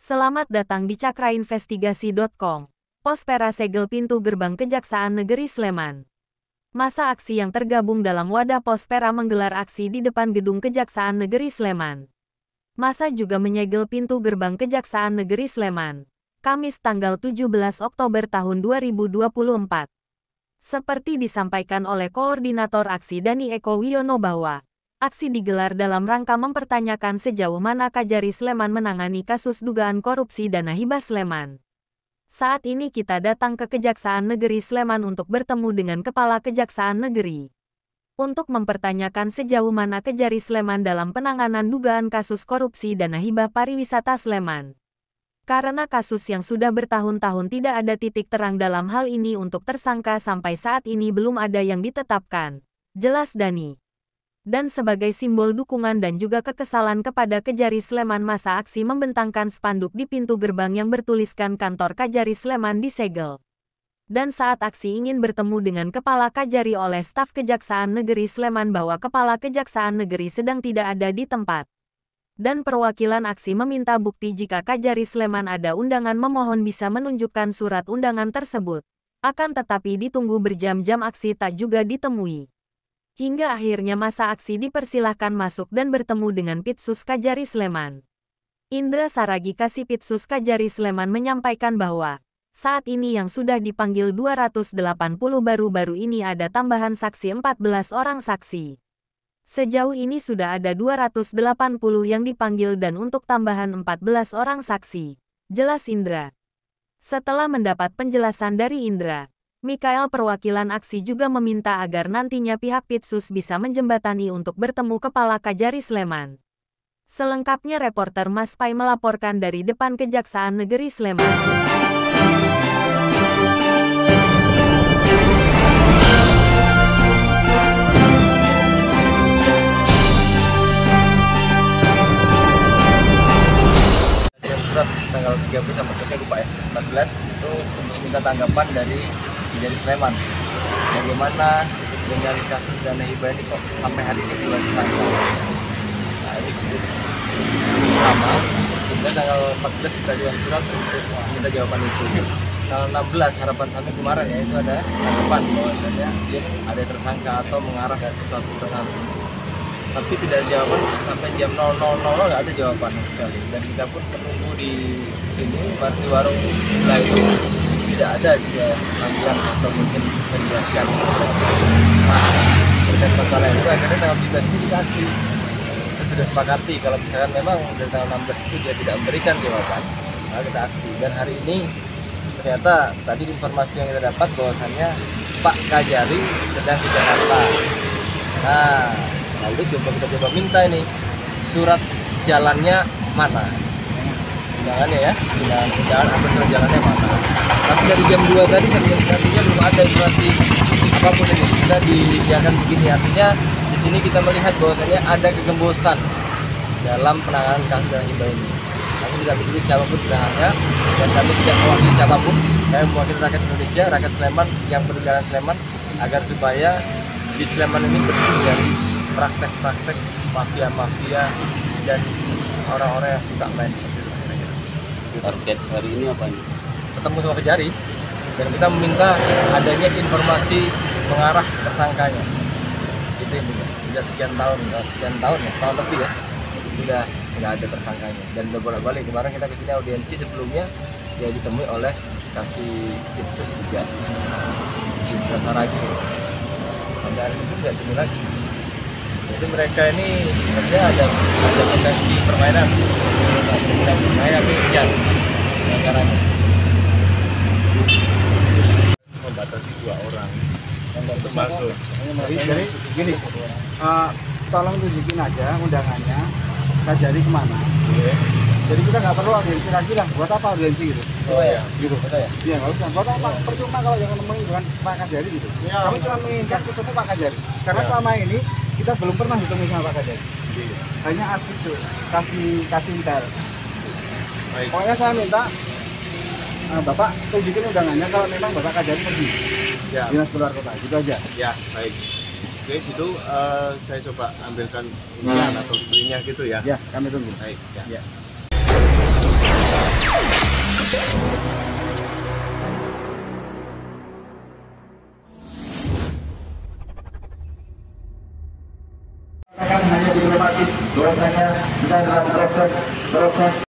Selamat datang di cakrainvestigasi.com. Pospera segel pintu gerbang Kejaksaan Negeri Sleman. Masa aksi yang tergabung dalam wadah Pospera menggelar aksi di depan gedung Kejaksaan Negeri Sleman. Masa juga menyegel pintu gerbang Kejaksaan Negeri Sleman. Kamis tanggal 17 Oktober tahun 2024. Seperti disampaikan oleh Koordinator Aksi Dani Eko Wiono bahwa aksi digelar dalam rangka mempertanyakan sejauh mana Kajari Sleman menangani kasus dugaan korupsi dana hibah Sleman. Saat ini kita datang ke Kejaksaan Negeri Sleman untuk bertemu dengan Kepala Kejaksaan Negeri. Untuk mempertanyakan sejauh mana Kejari Sleman dalam penanganan dugaan kasus korupsi dana hibah pariwisata Sleman. Karena kasus yang sudah bertahun-tahun tidak ada titik terang dalam hal ini untuk tersangka sampai saat ini belum ada yang ditetapkan. Jelas Dani. Dan sebagai simbol dukungan dan juga kekesalan kepada Kejari Sleman, masa aksi membentangkan spanduk di pintu gerbang yang bertuliskan kantor Kajari Sleman disegel. Dan saat aksi ingin bertemu dengan Kepala Kajari oleh staf Kejaksaan Negeri Sleman bahwa Kepala Kejaksaan Negeri sedang tidak ada di tempat. Dan perwakilan aksi meminta bukti jika Kajari Sleman ada undangan, memohon bisa menunjukkan surat undangan tersebut. Akan tetapi ditunggu berjam-jam aksi tak juga ditemui. Hingga akhirnya masa aksi dipersilahkan masuk dan bertemu dengan Pitsus Kajari Sleman. Indra Saragi Kasipitsus Kajari Sleman menyampaikan bahwa saat ini yang sudah dipanggil 280 baru-baru ini ada tambahan saksi 14 orang saksi. Sejauh ini sudah ada 280 yang dipanggil dan untuk tambahan 14 orang saksi. Jelas Indra. Setelah mendapat penjelasan dari Indra, Mikael perwakilan aksi juga meminta agar nantinya pihak Pitsus bisa menjembatani untuk bertemu Kepala Kajari Sleman. Selengkapnya reporter Mas Pai melaporkan dari depan Kejaksaan Negeri Sleman. Surat tanggal 30 sampai lupa ya, 14 itu untuk minta tanggapan dari Kajari Sleman. Bagaimana dengan kasus dana hibah ini kok sampai hari ini belum ditangkap? Nah, ini cukup lama. Sehingga tanggal 14 kita jual surat untuk minta jawaban itu. Tanggal 16 harapan kami kemarin ya itu ada tanggapan bahwasanya ada tersangka atau mengarah ke suatu tertentu. Tapi tidak ada jawaban sampai jam 00.00 nggak ada jawaban sekali. Dan kita pun menunggu di sini di warung sebelah itu tidak ada juga panggilan atau mungkin menjelaskan. Nah, terkait masalah itu akhirnya tanggal 17 itu dikasih. Kita sudah sepakati kalau misalkan memang dari tanggal 16 itu dia tidak memberikan jawaban, maka kita aksi. Dan hari ini ternyata tadi informasi yang kita dapat bahwasannya Pak Kajari sedang di Jakarta. Nah, lalu kita coba minta ini surat jalannya mana, undangannya ya, undangan atau surat jalannya mana. Tapi dari jam 2 tadi sampai jam 3 belum ada informasi apapun ini. Kita dibiarkan begini, artinya di sini kita melihat bahwasanya ada kegembosan dalam penanganan kasus dana hibah ini. Kami tidak peduli siapapun pihaknya dan kami tidak mewakili siapapun. Kami mewakili rakyat Indonesia, rakyat Sleman yang peduli dengan Sleman agar supaya di Sleman ini bersih dari praktek-praktek mafia-mafia dan orang-orang yang suka main seperti itu. Target hari ini apa nih? Ketemu sama Kejari dan kita meminta adanya informasi mengarah tersangkanya. Itu intinya. Sudah sekian tahun ya, tahun lebih ya, sudah nggak ada tersangkanya dan udah bolak-balik. Kemarin kita kesini audiensi sebelumnya dia ditemui oleh kasih Pitsus juga Indra Saragi. Sampai hari ini pun nggak ketemu lagi. Jadi mereka ini sebenarnya ada potensi permainan tapi hujan caranya membatasi 2 orang untuk masuk. Jadi gini, tolong tunjukin aja undangannya Kajari kemana. Jadi kita nggak perlu audiensi lagi lah. Buat apa audiensi gitu? Oh ya, gitu. betul ya. Iya nggak usah. Buat apa? Percuma kalau yang nemuin dengan Pak Kajari gitu. Ya, kami cuma menginginkan ketemu Pak Kajari. Karena selama ini kita belum pernah ketemu sama Pak Kajari. Hanya Aspitsus kasih intel. Baik. Pokoknya saya minta Bapak tunjukin undangannya kalau memang Bapak Kajari pergi. Ya. Dinas keluar kota. Gitu aja. Ya, baik. Oke, itu saya coba ambilkan undangan atau sprintnya gitu ya. Ya, kami tunggu. Baik. Ya. Ya. Hanya dilematis bahwasanya kita dalam proses